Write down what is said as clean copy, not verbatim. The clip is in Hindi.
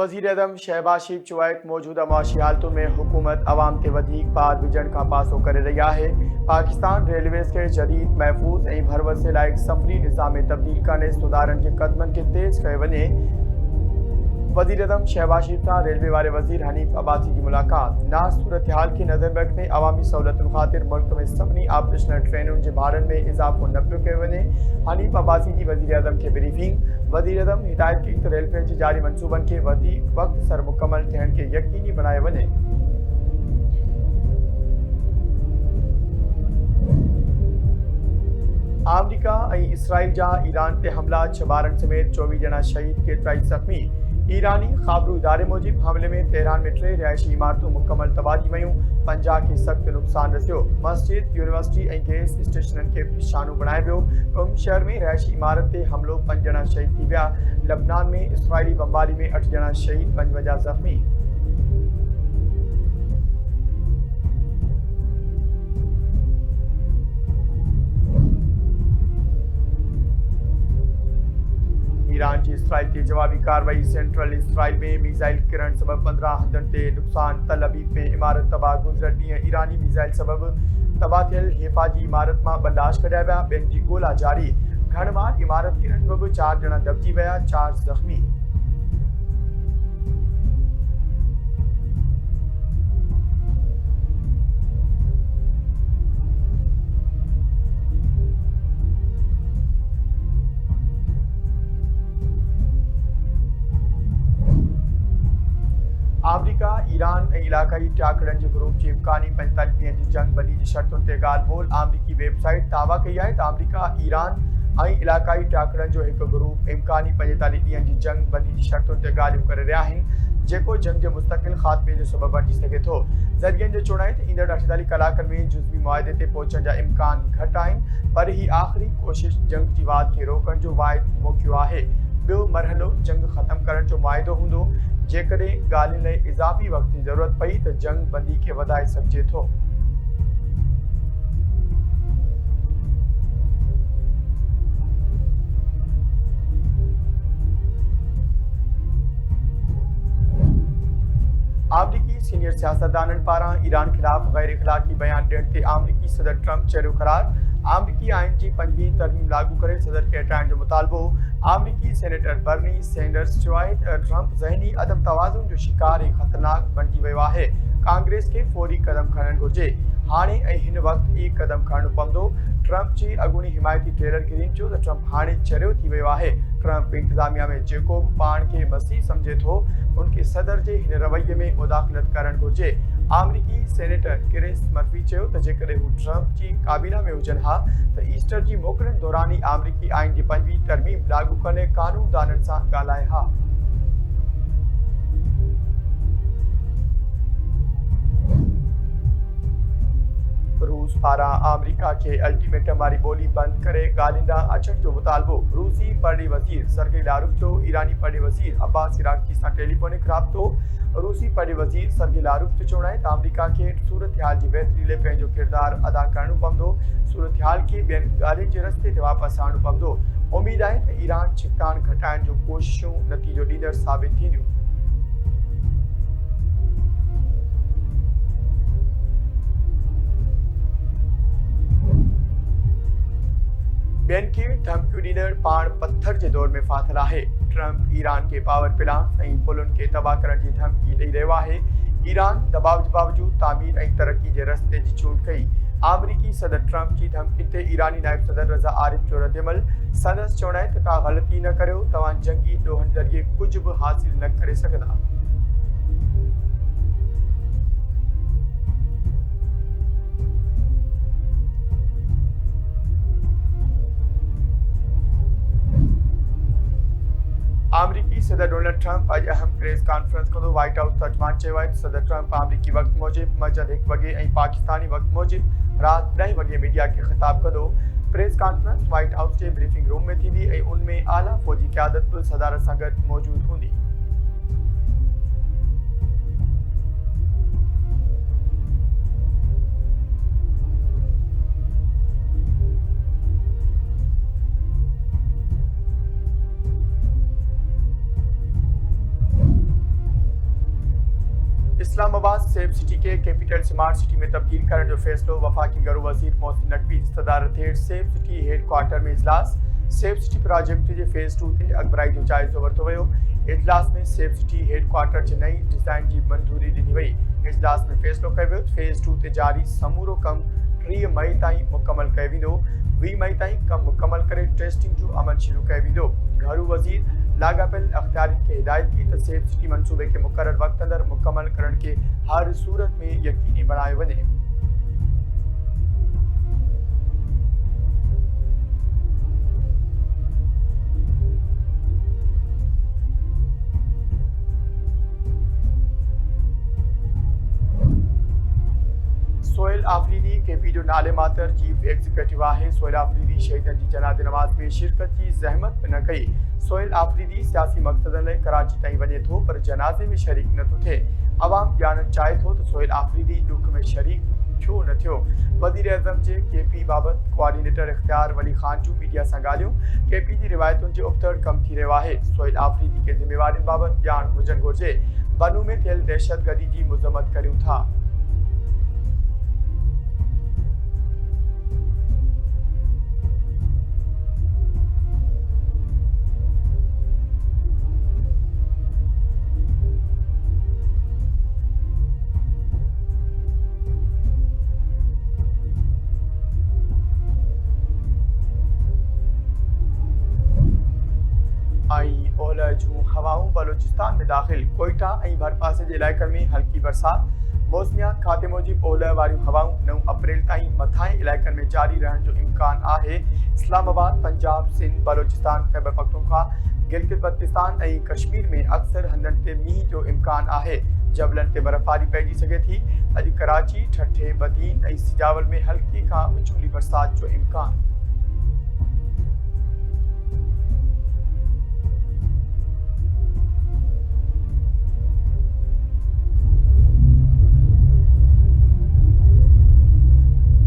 वज़ीर-ए-आज़म शहबाज शरीफ़ चवाइट मौजूदा मुआशी हालतुनि में हुकूमत अवाम ते वधीक पार विझण खां पासो करे रही आहे। पाकिस्तान रेलवेज़ खे जदीद, महफूज़ ऐं भरवसे लाइक़ सफ़री निज़ाम में तब्दील करण सुधारनि जे क़दमनि खे तेज़ कयो वञे। वज़ीर-ए-आज़म शहबाज शरीफ़ सां रेलवे वारे वज़ीर हनीफ़ अब्बासी जी मुलाक़ात। नाज़ सूरतहाल खे नज़र में रखंदे अवामी सहूलियतुनि ख़ातिर मुल्क में सभिनी ऑपरेशनल ट्रेनुनि जे भाड़नि में इज़ाफ़ो न पियो कयो वञे। हनीफ़ अब्बासी जी वज़ीर-ए-आज़म खे ब्रीफिंग। वज़ीर-ए-आज़म हिदायत कई त रेलवे जे जारी मंसूबनि खे वधीक वक़्त सर मुकमल थियण खे यक़ीनी बणाए वञे। अमरीका ऐं इसराइल जा ईरान ते हमला, 6 ॿारनि समेत 24 ॼणा शहीद, केतिरा ई ज़ख़्मी। ईरानी ख़ाबरू इदारे मूजिबि हमले में तेहरान में 3 रिहाइशी इमारतूं मुकमल तबाह थी वयूं, 50 खे सख़्तु नुक़सान रसियो। मस्जिद, यूनिवर्सिटी ऐं गैस स्टेशननि खे निशानो बणाए वियो। क़ुम शहर में रिहाइशी इमारत ते हमलो, 5 ॼणा शहीद थी विया। लबनान में इसराइली बमबारी में 8 ॼणा शहीद, 55 ज़ख़्मी। ईरान जी इसराइल ते जवाबी कार्रवाई। सेंट्रल इसराइल में मीज़ाइल किरण सबबि 15 हंधनि ते नुक़सान। तल अबीब में इमारत तबाह। गुज़िरियल ॾींहुं ईरानी मीज़ाइल सबबि तबाह थियल हेफ़ा जी इमारत मां 2 लाश कढिया विया। ॿियनि जी ॻोल्हा जारी। घणमाल इमारत किरण सबबि 4 ॼणा दॿिजी विया, 4 ज़ख़्मी। अमरीका, ईरान ऐं इलाक़ाई टाकरनि जे ग्रुप जी इम्कानी 45 ॾींहनि जी जंग बंदी जी शर्तुनि ते ॻाल्हि ॿोल। अमरीकी वेबसाइट दावा कई आहे त अमरीका, ईरान ऐं इलाक़ाई टाकरनि जो हिकु ग्रुप इम्कानी 45 ॾींहनि जी जंग बंदी जी शर्तुनि ते ॻाल्हियूं करे रहिया आहिनि, जेको जंग जे मुस्तक़िल ख़ात्मे जो सबबु बणिजी सघे थो। ज़रियनि जो चवणु आहे त ईंदड़ 48 कलाकनि में जुज़वी मुआहिदे ते पहुचण जा इम्कान घटि आहिनि, पर ही आख़िरी कोशिश जंग जी वाध खे रोकण जो वाहिद मौक़ियो आहे। ॿियो मरहलो जंग ख़तमु करण जो मुआहिदो हूंदो। जेकॾहिं ॻाल्हियुनि लाइ इज़ाफ़ी वक़्त जी ज़रूरत पई त जंग बंदी खे वधाए सघिजे थो। अमरीकी सीनियर सियासतदाननि पारां ईरान ख़िलाफ़ गैर इख़लाक़ी बयान ॾियण ते अमरीकी सदर ट्रंप चरियो क़रार। अमरीकी आइन जी 5वीं तरमीम लागू करे सदर खे हटाइण जो मुतालबो। अमरीकी सेनेटर बर्नी सैंडर्स चयो आहे त ट्रंप ज़हनी अदम तवाज़ुन जो शिकार ऐं ख़तरनाक बणिजी वियो आहे। कांग्रेस खे फौरी क़दम खणणु घुरिजे। हाणे ऐं हिन वक़्तु ई क़दम खणणो पवंदो। ट्रंप जी अॻूणी हिमायती टेलर ग्रीन चयो त ट्रंप हाणे चरियो थी वियो आहे। ट्रंप इंतिज़ामिया में जेको बि पाण खे मसीह सम्झे थो, उनखे सदर जे हिन रवैये में मुदाख़लत करणु घुरिजे। अमरीकी सेनेटर क्रिस मर्फी चयो त जेकॾहिं हू ट्रंप जी काबीना में हुजनि हा त ईस्टर जी मोकलुनि दौरान ई अमरीकी आइन जी 5वीं तरमीम लागू कंदे क़ानूनदाननि सां ॻाल्हाए हा। रूस पारां अमरीका खे अल्टीमेटम वारी ॿोली बंदि करे ॻाल्हिंदा अचण जो मुतालबो। रूसी परॾे वज़ीर सरगेई लारोव जो ईरानी परॾे वज़ीर अब्बास इराक़ची सां टेलीफोनिक राब्तो। रूसी परॾे वज़ीर सरगेई लारोव जो चवणु आहे त अमरीका खे सूरतहाल जी बहितरी लाइ पंहिंजो किरदारु अदा करणो पवंदो। सूरतहाल खे ॿियनि ॻाल्हियुनि जे रस्ते ते वापसि आणणो पवंदो। उमेद आहे त ईरान छिकतान घटाइण जूं कोशिशूं नतीजो ॾींदड़ साबित थींदियूं। ॿियनि खे धमकियूं ॾींदड़ पाण पत्थर जे दौर में फाथल आहे। ट्रंप ईरान खे पावर प्लांट्स ऐं पुलनि खे तबाह करण जी धमकी ॾेई रहियो आहे। ईरान दबाव जे बावजूदि तामीर ऐं तरक़ी जे रस्ते जी चूंड कई। अमरीकी सदर ट्रंप जी धमकी ते ईरानी नायब सदर रज़ा आरिफ जो रद्दमल। संदसि चवणु आहे त का ग़लती न करियो, तव्हां जंगी ॾोहनि ज़रिए कुझु बि हासिल न करे सघंदा। अमरीकी सदर डोनाल्ड ट्रंप अॼु अहम प्रेस कॉन्फ्रेंस कंदो। व्हाइट हाउस तर्जुमान चयो आहे त सदर ट्रंप अमरीकी वक़्तु मूजिबि मंझंदि 1 वॻे ऐं पाकिस्तानी वक़्तु मूजिबि राति 10 वॻे मीडिया खे ख़िताब कंदो। प्रेस कॉन्फ्रेंस व्हाइट हाउस जे ब्रीफिंग रूम में थींदी ऐं उन में आला फ़ौजी क़यादत बि सदारत सां गॾु मौजूदु हूंदी। इस्लामाबाद सेफ सिटी के कैपिटल स्मार्ट सिटी में तब्दील करण जो फैसलो वफाकी गृह वज़ीर मोहसिन नकवी जी सदारत हेठि सेफ सिटी हेडक्वार्टर में इजलास सेफ सिटी प्रोजेक्ट जे फेज़ 2 ते अगबराई जो जाइज़ो वरितो वियो। इजलास में सेफ सिटी हेडक्वार्टर जे नई डिज़ाइन जी मंजूरी ॾिनी वई। इजलास में फैसलो कयो वियो फेज़ 2 ते जारी समूरो कम 3 मई ताईं मुकमल कयो वेंदो। 20 मई ताईं कम मुकमल करे टेस्टिंग जो अमल शुरू कयो वेंदो। घरू वज़ीर लागापिल अख्तियारिन खे हिदायत की त सेफ सिटी मंसूबे के मुकर्रर वक्त अंदर मुकम्मल करण के हर सूरत में यकीनी बनायो वञे। सोहेल आफरीदी केपी जो नाले मातर चीफ एग्जीक्यूटिव है। सोहेल आफरीदी शहीदन की जनाज़े नमाज में शिरकत की जहमत न कई। सोहेल आफरीदी सियासी मकसदन लाइ कराची ताईं वञे थो पर जनाज़े में शरीक नथो थिए। अवाम ॼाणणु चाहे थो त सोहेल आफरीदी ॾुख में शरीक छो न थियो। वज़ीर आज़म जे केपी बाबत कोऑर्डिनेटर इख्तियार वली खान जूं मीडिया सां ॻाल्हियूं। केपी जी रिवायतुनि जे उबतड़ कम थी रहियो आहे। सोहेल आफरीदी खे ज़िम्मेवारियुनि बाबति ॼाण हुजणु घुरिजे। बनू में थियल दहशतगर्दी जी मज़म्मत करियूं था। ओलह जूं हवाऊं बलोचिस्तान में दाखिल। कोयटा ऐं भरपासे जे इलाइक़नि में हल्की बरसात। मौसमियात खाते मूजिब ओलह वारियूं हवाऊं 9 अप्रैल ताईं मथाएं इलाइक़नि में जारी रहण जो इम्कान आहे। इस्लामाबाद, पंजाब, सिंध, बलोचिस्तान, खैबर पख्तूनख्वा, गिलगित बल्तिस्तान ऐं कश्मीर में अक्सर हंधनि ते मींहं जो इम्कान आहे। जबलनि ते बर्फ़बारी पइजी सघे थी। अॼु कराची, ठठे, बदीन ऐं सिजावल में हल्की खां विचूली बरसात जो इम्कान।